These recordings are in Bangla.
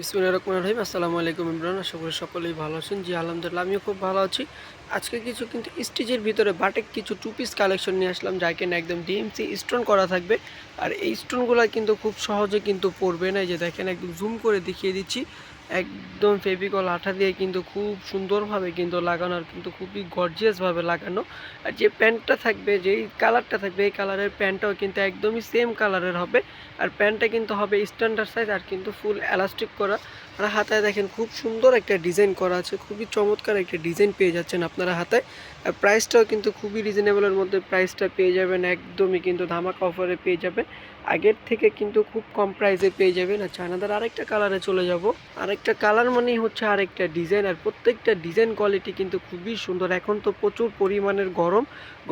বিসমিল্লাহির রহমানির রহিম। আসসালামু আলাইকুম ইমরান, আশা করি সকলেই ভালো আছেন। জি আলহামদুলিল্লাহ, আমিও খুব ভালো আছি। আজকে কিছু কিন্তু স্টিচের ভিতরে বাটিক কিছু টু পিস কালেকশন নিয়ে আসলাম, যা কিনা একদম ডিএমসি স্টোন করা থাকবে। আর এই স্টোনগুলো কিন্তু খুব সহজে কিন্তু পড়বে না। এই যে দেখেন, একদম জুম করে দেখিয়ে দিচ্ছি। একদম ফেভিকল আঠা দিয়ে কিন্তু খুব সুন্দরভাবে কিন্তু লাগানো, আর কিন্তু খুবই গর্জিয়াসভাবে লাগানো। আর যে প্যান্টটা থাকবে, যেই কালারটা থাকবে, এই কালারের প্যান্টটাও কিন্তু একদমই সেম কালারের হবে। আর প্যান্টটা কিন্তু হবে স্ট্যান্ডার্ড সাইজ, আর কিন্তু ফুল এলাস্টিক করা। আর হাতায় দেখেন খুব সুন্দর একটা ডিজাইন করা আছে, খুবই চমৎকার একটা ডিজাইন পেয়ে যাচ্ছেন আপনারা হাতায়। আর প্রাইসটাও কিন্তু খুবই রিজনেবলের মধ্যে প্রাইসটা পেয়ে যাবেন, একদমই কিন্তু ধামাকা অফারে পেয়ে যাবেন। আগের থেকে কিন্তু খুব কম প্রাইসে পেয়ে যাবেন। আর চায়নাদার আরেকটা কালারে চলে যাব। আরেকটা কালার মানেই হচ্ছে আরেকটা ডিজাইন, আর প্রত্যেকটা ডিজাইন কোয়ালিটি কিন্তু খুবই সুন্দর। এখন তো প্রচুর পরিমাণের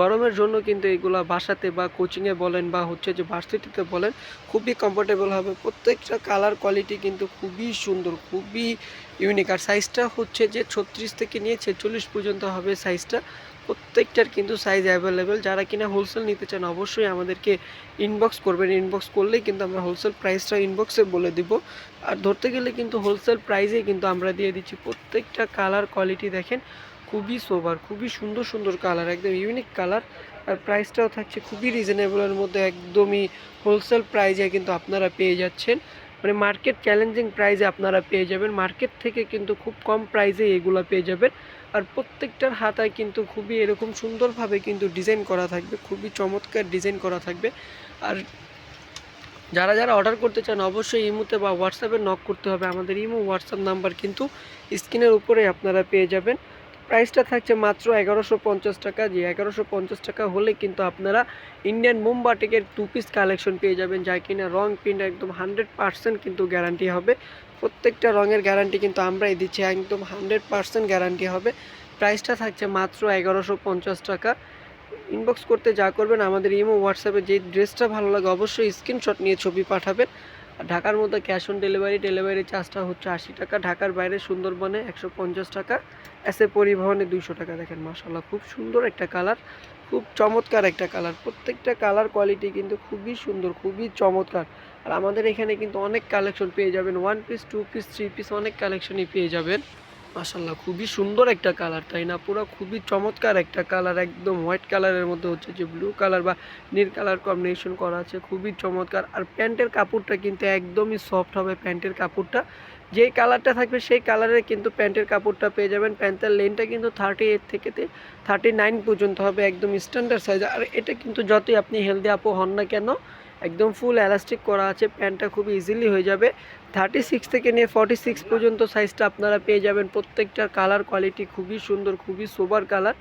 গরমের জন্য কিন্তু এগুলা বাসাতে বা কোচিংয়ে বলেন বা হচ্ছে যে ভার্সিটিতে বলেন, খুবই কমফোর্টেবল হবে। প্রত্যেকটা কালার কোয়ালিটি কিন্তু খুবই সুন্দর, খুবই ইউনিক। আর সাইজটা হচ্ছে যে 36 থেকে নিয়ে 46 পর্যন্ত হবে সাইজটা। প্রত্যেকটার কিন্তু সাইজ অ্যাভেলেবেল। যারা কিনা হোলসেল নিতে চান অবশ্যই আমাদেরকে ইনবক্স করবেন। ইনবক্স করলেই কিন্তু আমরা হোলসেল প্রাইসটা ইনবক্সে বলে দিব। আর ধরতে গেলে কিন্তু হোলসেল প্রাইসেই কিন্তু আমরা দিয়ে দিচ্ছি। প্রত্যেকটা কালার কোয়ালিটি দেখেন খুবই সোবার, খুবই সুন্দর সুন্দর কালার, একদম ইউনিক কালার। আর প্রাইসটাও থাকছে খুবই রিজনেবলের মধ্যে, একদমই হোলসেল প্রাইসে কিন্তু আপনারা পেয়ে যাচ্ছেন। মানে মার্কেট চ্যালেঞ্জিং প্রাইসে আপনারা পেয়ে যাবেন। মার্কেট থেকে কিন্তু খুব কম প্রাইসে এগুলো পেয়ে যাবেন। আর প্রত্যেকটার হাতায় কিন্তু খুবই এরকম সুন্দরভাবে কিন্তু ডিজাইন করা থাকবে, খুবই চমৎকার ডিজাইন করা থাকবে। আর যারা যারা অর্ডার করতে চান অবশ্যই ইমোতে বা হোয়াটসঅ্যাপে নক করতে হবে। আমাদের ইমো হোয়াটসঅ্যাপ নাম্বার কিন্তু স্ক্রিনের উপরে আপনারা পেয়ে যাবেন। প্রাইসটা থাকছে মাত্র 1150 টাকা। যে 1150 টাকা হলে কিন্তু আপনারা ইন্ডিয়ান মোমবাটিকের টু পিস কালেকশন পেয়ে যাবেন, যা কিনা রং প্রিন্ট একদম 100% কিন্তু গ্যারান্টি হবে। প্রত্যেকটা রঙের গ্যারান্টি কিন্তু আমরাই দিচ্ছি, একদম 100% গ্যারান্টি হবে। প্রাইসটা থাকছে মাত্র 1150 টাকা। ইনবক্স করতে যা করবেন, আমাদের ইমো হোয়াটসঅ্যাপে যে ড্রেসটা ভালো লাগে অবশ্যই স্ক্রিনশট নিয়ে ছবি পাঠাবেন। আর ঢাকার মধ্যে ক্যাশ অন ডেলিভারি চার্জটা হচ্ছে 80 টাকা। ঢাকার বাইরে সুন্দরবনে 150 টাকা, এসে পরিবহনে 200 টাকা। দেখেন মাশাআল্লাহ, খুব সুন্দর একটা কালার, খুব চমৎকার একটা কালার। প্রত্যেকটা কালার কোয়ালিটি কিন্তু খুবই সুন্দর, খুবই চমৎকার। আর আমাদের এখানে কিন্তু অনেক কালেকশন পেয়ে যাবেন, one piece, two piece, three piece, অনেক কালেকশনই পেয়ে যাবেন। মাশাআল্লাহ, খুবই সুন্দর একটা কালার, তাই না? পুরো খুবই চমৎকার একটা কালার, একদম হোয়াইট কালারের মধ্যে হচ্ছে যে ব্লু কালার বা নীল কালার কম্বিনেশন করা আছে, খুবই চমৎকার। আর প্যান্টের কাপড়টা কিন্তু একদমই সফট হবে। প্যান্টের কাপড়টা যেই কালারটা থাকবে সেই কালারের কিন্তু প্যান্টের কাপড়টা পেয়ে যাবেন। প্যান্টের লেনটা কিন্তু 38 থেকে 39 পর্যন্ত হবে, একদম স্ট্যান্ডার্ড সাইজ। আর এটা কিন্তু যতই আপনি হেলদি আপু হন না কেন, একদম ফুল এলাস্টিক করা আছে, প্যান্টটা খুব ইজিলি হয়ে যাবে। 36 থেকে নিয়ে 46 পর্যন্ত সাইজটা আপনারা পেয়ে যাবেন। প্রত্যেকটার কালার কোয়ালিটি খুবই সুন্দর, খুবই সোবার কালার।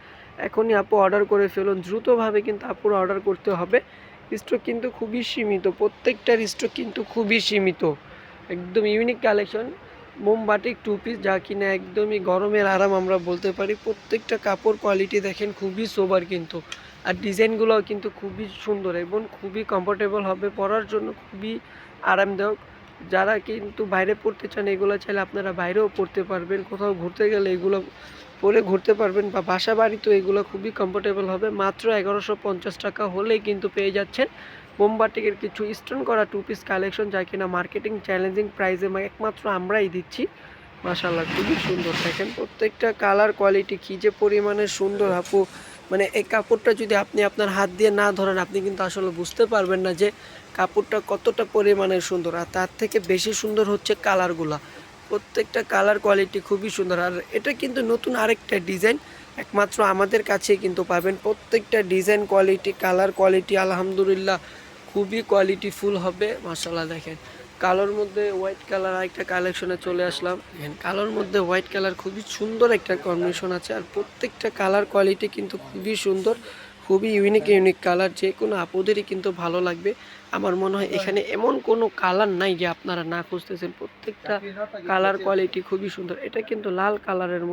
এখনই আপু অর্ডার করে ফেলুন, দ্রুতভাবে কিন্তু আপুর অর্ডার করতে হবে। স্টক কিন্তু খুবই সীমিত, প্রত্যেকটার স্টক কিন্তু খুবই সীমিত। একদম ইউনিক কালেকশন, মোমবাটিক টু পিস, যা কিনা একদমই গরমের আরাম আমরা বলতে পারি। প্রত্যেকটা কাপড় কোয়ালিটি দেখেন খুবই সোবার কিন্তু। আর ডিজাইনগুলোও কিন্তু খুবই সুন্দর এবং খুবই কমফোর্টেবল হবে পরার জন্য, খুবই আরামদায়ক। যারা কিন্তু বাইরে পড়তে চান এগুলো চাইলে আপনারা বাইরেও পড়তে পারবেন, কোথাও ঘুরতে গেলে এগুলো পরে ঘুরতে পারবেন, বা বাসা বাড়িতেও এগুলো খুবই কমফোর্টেবল হবে। মাত্র 1150 টাকা হলেই কিন্তু পেয়ে যাচ্ছেন মোমবাটিকের কিছু স্টোন করা টু পিস কালেকশন, যা কিনা মার্কেটিং চ্যালেঞ্জিং প্রাইসে একমাত্র আমরাই দিচ্ছি। মাশাআল্লাহ, খুবই সুন্দর। দেখেন প্রত্যেকটা কালার কোয়ালিটি কী যে পরিমাণে সুন্দর আপু। মানে এই কাপড়টা যদি আপনি আপনার হাত দিয়ে না ধরেন, আপনি কিন্তু আসলে বুঝতে পারবেন না যে কাপড়টা কতটা পরিমাণে সুন্দর। আর তার থেকে বেশি সুন্দর হচ্ছে কালারগুলা। প্রত্যেকটা কালার কোয়ালিটি খুবই সুন্দর। আর এটা কিন্তু নতুন আরেকটা ডিজাইন, একমাত্র আমাদের কাছেই কিন্তু পাবেন। প্রত্যেকটা ডিজাইন কোয়ালিটি, কালার কোয়ালিটি আলহামদুলিল্লাহ খুবই কোয়ালিটিফুল হবে। মাশাআল্লাহ, দেখেন কালোর মধ্যে হোয়াইট কালার আরেকটা কালেকশনে চলে আসলাম। দেখেন কালোর মধ্যে হোয়াইট কালার, খুবই সুন্দর একটা কম্বিনেশন আছে। আর প্রত্যেকটা কালার কোয়ালিটি কিন্তু খুবই সুন্দর, খুবই ইউনিক কালার। যে কোনো আপুদেরই কিন্তু ভালো লাগবে। আমার মনে হয় এখানে এমন কোনো কালার নাই যে আপনারা না খুঁজতেছেন। প্রত্যেকটা কালার কোয়ালিটি খুবই সুন্দর। এটা কিন্তু লাল কালারের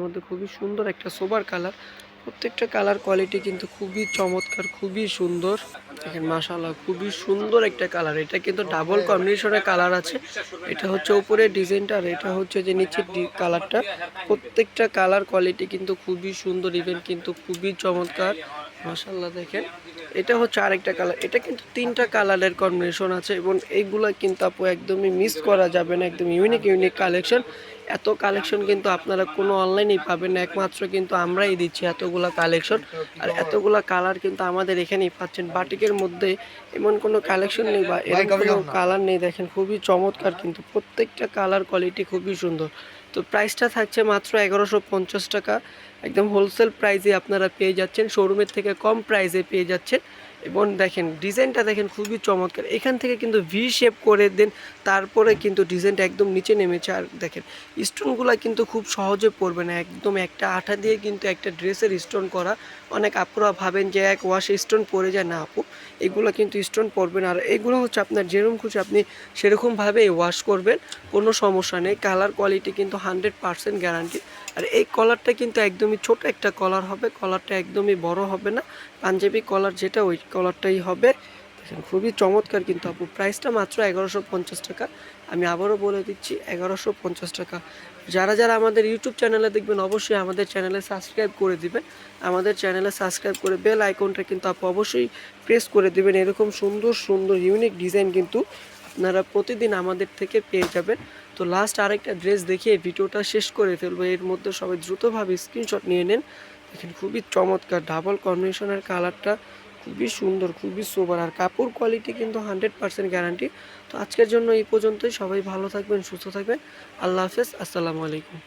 মধ্যে খুবই সুন্দর একটা সোবার কালার। প্রত্যেকটা কালার কোয়ালিটি কিন্তু খুবই চমৎকার, খুবই সুন্দর। দেখেন মাশাআল্লাহ, খুবই সুন্দর একটা কালার। এটা কিন্তু ডাবল কম্বিনেশনের কালার আছে। এটা হচ্ছে উপরের ডিজাইনটা আর এটা হচ্ছে যে নিচের কালারটা। প্রত্যেকটা কালার কোয়ালিটি কিন্তু খুবই সুন্দর, ইভেন কিন্তু খুবই চমৎকার। মাশাআল্লাহ দেখেন, এটা হচ্ছে আরেকটা কালার। এটা কিন্তু 3টা কালারের কম্বিনেশন আছে এবং এইগুলা কিন্তু আপু একদমই মিস করা যাবে না। একদম ইউনিক ইউনিক কালেকশন। এত কালেকশন কিন্তু আপনারা কোনো অনলাইনেই পাবেন না, একমাত্র কিন্তু আমরাই দিচ্ছি এতগুলা কালেকশন। আর এতগুলা কালার কিন্তু আমাদের এখানেই পাচ্ছেন। বাটিকের মধ্যে এমন কোনো কালেকশন নেই বা এরকম কোনো কালার নেই। দেখেন খুবই চমৎকার, কিন্তু প্রত্যেকটা কালার কোয়ালিটি খুবই সুন্দর। তো প্রাইসটা থাকছে মাত্র 1150 টাকা। একদম হোলসেল প্রাইসে আপনারা পেয়ে যাচ্ছেন, শোরুমের থেকে কম প্রাইসে পেয়ে যাচ্ছেন। এবং দেখেন ডিজাইনটা দেখেন খুবই চমৎকার। এখান থেকে কিন্তু ভি শেপ করে দেন, তারপরে কিন্তু ডিজাইনটা একদম নিচে নেমেছে। আর দেখেন স্টোনগুলো কিন্তু খুব সহজে পড়বে না, একদম একটা আঠা দিয়ে কিন্তু একটা ড্রেসের স্টোন করা। অনেক আপুরা ভাবেন যে এক ওয়াশে স্টোন পড়ে যায়, না আপু, এগুলো কিন্তু স্টোন পড়বে না। আর এগুলো হচ্ছে আপনার যেরকম খুশি আপনি সেরকমভাবে ওয়াশ করবেন, কোনো সমস্যা নেই। কালার কোয়ালিটি কিন্তু 100% গ্যারান্টি। আর এই কলারটা কিন্তু একদমই ছোট একটা কলার হবে, কলারটা একদমই বড় হবে না। পাঞ্জাবি কলার যেটা ওই কলারটাই হবে। দেখেন খুবই চমৎকার কিন্তু আপু। প্রাইসটা মাত্র 1150 টাকা। আমি আবারও বলে দিচ্ছি 1150 টাকা। যারা যারা আমাদের ইউটিউব চ্যানেলে দেখবেন অবশ্যই আমাদের চ্যানেলে সাবস্ক্রাইব করে দিবেন। আমাদের চ্যানেলে সাবস্ক্রাইব করে বেল আইকনটা কিন্তু আপু অবশ্যই প্রেস করে দিবেন। এরকম সুন্দর সুন্দর ইউনিক ডিজাইন কিন্তু আপনারা প্রতিদিন আমাদের থেকে পেয়ে যাবেন। তো লাস্ট আরেকটা ড্রেস দেখিয়ে ভিডিওটা শেষ করে ফেলবো। এর মধ্যে সবাই দ্রুতভাবে স্ক্রিনশট নিয়ে নেন। দেখেন খুবই চমৎকার, ডাবল কম্বিনেশনের কালারটা খুবই সুন্দর, খুবই সোবার। আর কাপড় কোয়ালিটি কিন্তু 100% গ্যারান্টি। তো আজকের জন্য এই পর্যন্তই। সবাই ভালো থাকবেন, সুস্থ থাকবেন। আল্লাহ হাফেজ, আসসালামু আলাইকুম।